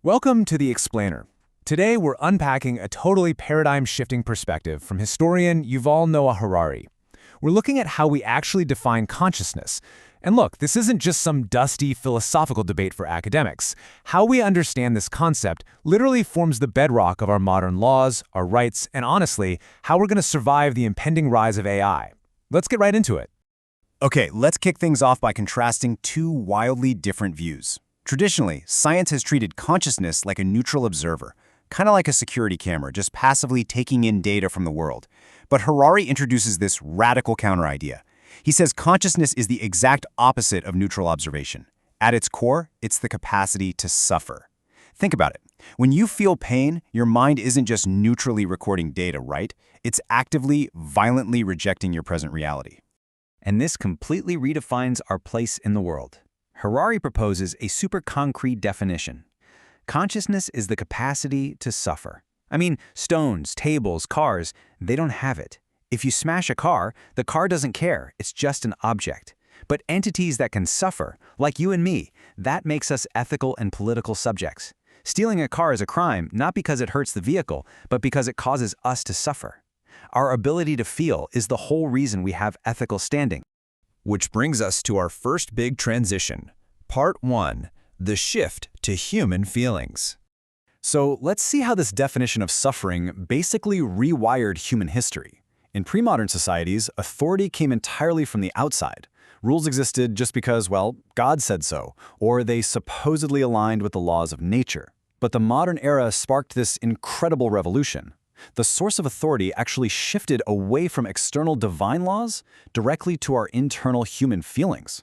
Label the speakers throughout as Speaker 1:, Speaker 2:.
Speaker 1: Welcome to The Explainer. Today we're unpacking a totally paradigm-shifting perspective from historian Yuval Noah Harari. We're looking at how we actually define consciousness. And look, this isn't just some dusty philosophical debate for academics. How we understand this concept literally forms the bedrock of our modern laws, our rights, and honestly, how we're going to survive the impending rise of AI. Let's get right into it.
Speaker 2: Okay, let's kick things off by contrasting two wildly different views. Traditionally, science has treated consciousness like a neutral observer, kind of like a security camera, just passively taking in data from the world. But Harari introduces this radical counter-idea. He says consciousness is the exact opposite of neutral observation. At its core, it's the capacity to suffer. Think about it. When you feel pain, your mind isn't just neutrally recording data, right? It's actively, violently rejecting your present reality.
Speaker 3: And this completely redefines our place in the world. Harari proposes a super concrete definition. Consciousness is the capacity to suffer. I mean, stones, tables, cars, they don't have it. If you smash a car, the car doesn't care, it's just an object. But entities that can suffer, like you and me, that makes us ethical and political subjects. Stealing a car is a crime, not because it hurts the vehicle, but because it causes us to suffer. Our ability to feel is the whole reason we have ethical standing.
Speaker 4: Which brings us to our first big transition. Part 1. The shift to human feelings.
Speaker 1: So let's see how this definition of suffering basically rewired human history. In pre-modern societies, authority came entirely from the outside. Rules existed just because, well, God said so, or they supposedly aligned with the laws of nature. But the modern era sparked this incredible revolution. The source of authority actually shifted away from external divine laws directly to our internal human feelings.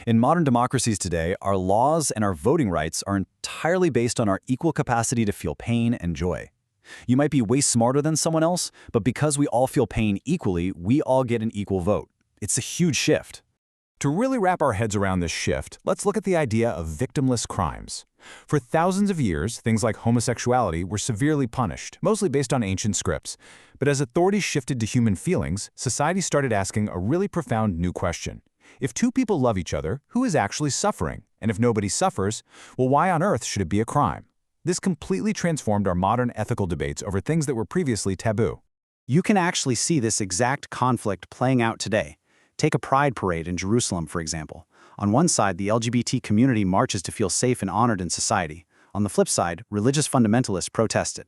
Speaker 1: In modern democracies today, our laws and our voting rights are entirely based on our equal capacity to feel pain and joy. You might be way smarter than someone else, but because we all feel pain equally, we all get an equal vote. It's a huge shift. To really wrap our heads around this shift, let's look at the idea of victimless crimes. For thousands of years, things like homosexuality were severely punished, mostly based on ancient scripts. But as authority shifted to human feelings, society started asking a really profound new question. If two people love each other, who is actually suffering? And if nobody suffers, well, why on earth should it be a crime? This completely transformed our modern ethical debates over things that were previously taboo.
Speaker 5: You can actually see this exact conflict playing out today. Take a pride parade in Jerusalem, for example. On one side, the LGBT community marches to feel safe and honored in society. On the flip side, religious fundamentalists protested.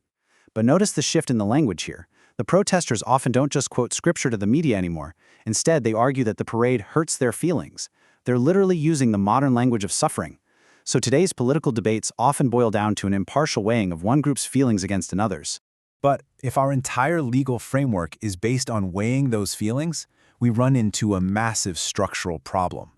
Speaker 5: But notice the shift in the language here. The protesters often don't just quote scripture to the media anymore. Instead, they argue that the parade hurts their feelings. They're literally using the modern language of suffering. So today's political debates often boil down to an impartial weighing of one group's feelings against another's.
Speaker 2: But if our entire legal framework is based on weighing those feelings, we run into a massive structural problem.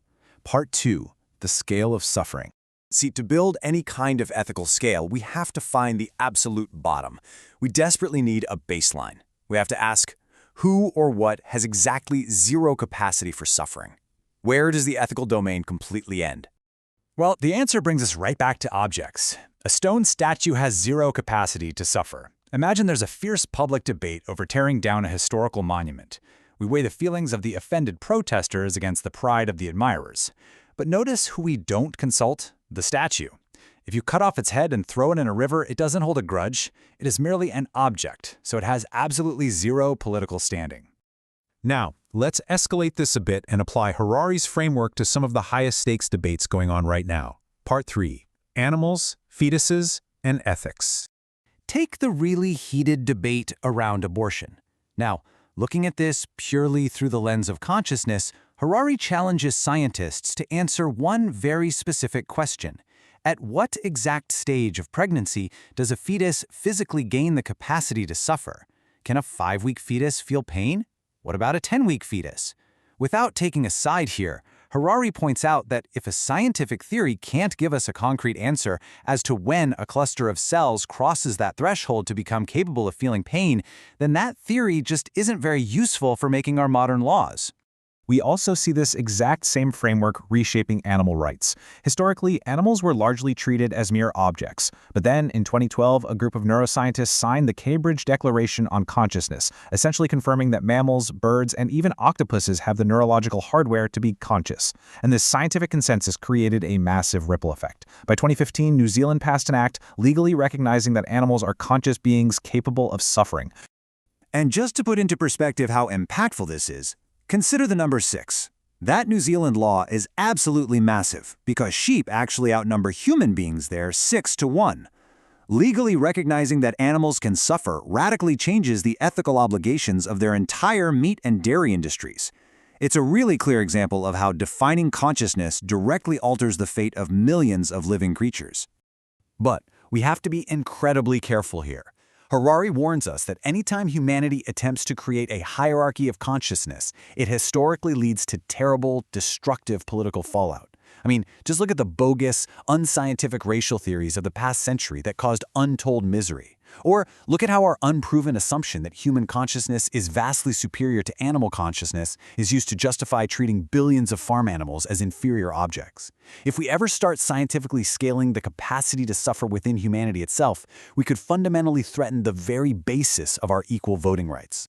Speaker 2: Part 2. The scale of suffering. See, to build any kind of ethical scale, we have to find the absolute bottom. We desperately need a baseline. We have to ask, who or what has exactly zero capacity for suffering? Where does the ethical domain completely end?
Speaker 1: Well, the answer brings us right back to objects. A stone statue has zero capacity to suffer. Imagine there's a fierce public debate over tearing down a historical monument. We weigh the feelings of the offended protesters against the pride of the admirers. But notice who we don't consult: the statue. If you cut off its head and throw it in a river, it doesn't hold a grudge. It is merely an object, so it has absolutely zero political standing.
Speaker 4: Now, let's escalate this a bit and apply Harari's framework to some of the highest stakes debates going on right now. Part 3. Animals, fetuses, and ethics.
Speaker 3: Take the really heated debate around abortion. Now, looking at this purely through the lens of consciousness, Harari challenges scientists to answer one very specific question. At what exact stage of pregnancy does a fetus physically gain the capacity to suffer? Can a 5-week fetus feel pain? What about a 10-week fetus? Without taking a side here, Harari points out that if a scientific theory can't give us a concrete answer as to when a cluster of cells crosses that threshold to become capable of feeling pain, then that theory just isn't very useful for making our modern laws.
Speaker 4: We also see this exact same framework reshaping animal rights. Historically, animals were largely treated as mere objects. But then, in 2012, a group of neuroscientists signed the Cambridge Declaration on Consciousness, essentially confirming that mammals, birds, and even octopuses have the neurological hardware to be conscious. And this scientific consensus created a massive ripple effect. By 2015, New Zealand passed an act legally recognizing that animals are conscious beings capable of suffering.
Speaker 2: And just to put into perspective how impactful this is, consider the number 6. That New Zealand law is absolutely massive because sheep actually outnumber human beings there 6-1. Legally recognizing that animals can suffer radically changes the ethical obligations of their entire meat and dairy industries. It's a really clear example of how defining consciousness directly alters the fate of millions of living creatures.
Speaker 1: But we have to be incredibly careful here. Harari warns us that anytime humanity attempts to create a hierarchy of consciousness, it historically leads to terrible, destructive political fallout. I mean, just look at the bogus, unscientific racial theories of the past century that caused untold misery. Or look at how our unproven assumption that human consciousness is vastly superior to animal consciousness is used to justify treating billions of farm animals as inferior objects. If we ever start scientifically scaling the capacity to suffer within humanity itself, we could fundamentally threaten the very basis of our equal voting rights.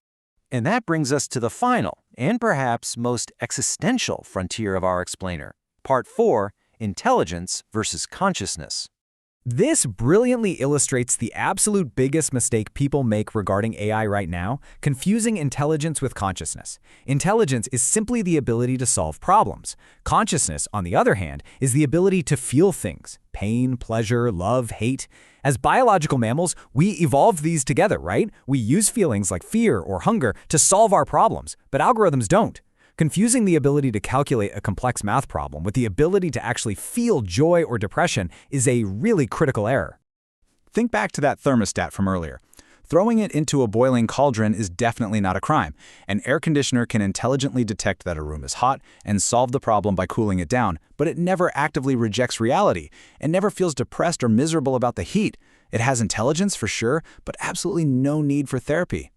Speaker 3: And that brings us to the final, and perhaps most existential frontier of our explainer. Part 4, Intelligence versus Consciousness.
Speaker 6: This brilliantly illustrates the absolute biggest mistake people make regarding AI right now, confusing intelligence with consciousness. Intelligence is simply the ability to solve problems. Consciousness, on the other hand, is the ability to feel things: pain, pleasure, love, hate. As biological mammals, we evolved these together, right? We use feelings like fear or hunger to solve our problems, but algorithms don't. Confusing the ability to calculate a complex math problem with the ability to actually feel joy or depression is a really critical error.
Speaker 1: Think back to that thermostat from earlier. Throwing it into a boiling cauldron is definitely not a crime. An air conditioner can intelligently detect that a room is hot and solve the problem by cooling it down, but it never actively rejects reality and never feels depressed or miserable about the heat. It has intelligence for sure, but absolutely no need for therapy.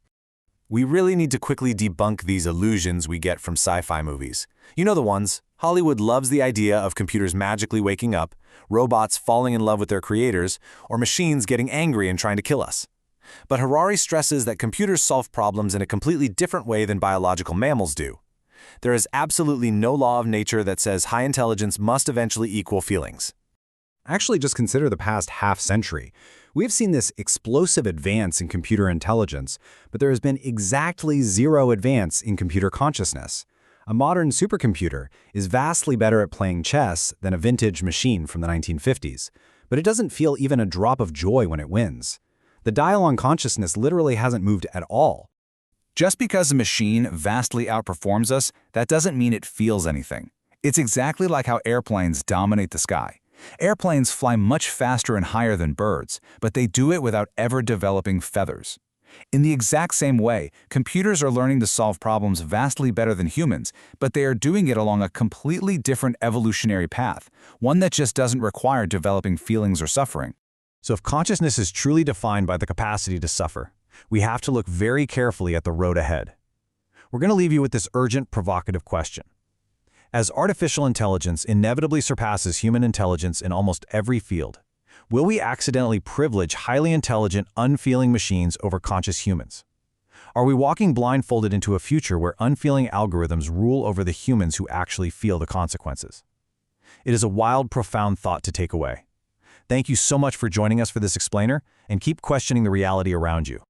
Speaker 2: We really need to quickly debunk these illusions we get from sci-fi movies. You know the ones. Hollywood loves the idea of computers magically waking up, robots falling in love with their creators, or machines getting angry and trying to kill us. But Harari stresses that computers solve problems in a completely different way than biological mammals do. There is absolutely no law of nature that says high intelligence must eventually equal feelings.
Speaker 1: Actually, just consider the past half-century. We've seen this explosive advance in computer intelligence, but there has been exactly zero advance in computer consciousness. A modern supercomputer is vastly better at playing chess than a vintage machine from the 1950s, but it doesn't feel even a drop of joy when it wins. The dial on consciousness literally hasn't moved at all. Just because a machine vastly outperforms us, that doesn't mean it feels anything. It's exactly like how airplanes dominate the sky. Airplanes fly much faster and higher than birds, but they do it without ever developing feathers. In the exact same way, computers are learning to solve problems vastly better than humans, but they are doing it along a completely different evolutionary path, one that just doesn't require developing feelings or suffering.
Speaker 6: So if consciousness is truly defined by the capacity to suffer, we have to look very carefully at the road ahead. We're going to leave you with this urgent, provocative question. As artificial intelligence inevitably surpasses human intelligence in almost every field, will we accidentally privilege highly intelligent, unfeeling machines over conscious humans? Are we walking blindfolded into a future where unfeeling algorithms rule over the humans who actually feel the consequences? It is a wild, profound thought to take away. Thank you so much for joining us for this explainer, and keep questioning the reality around you.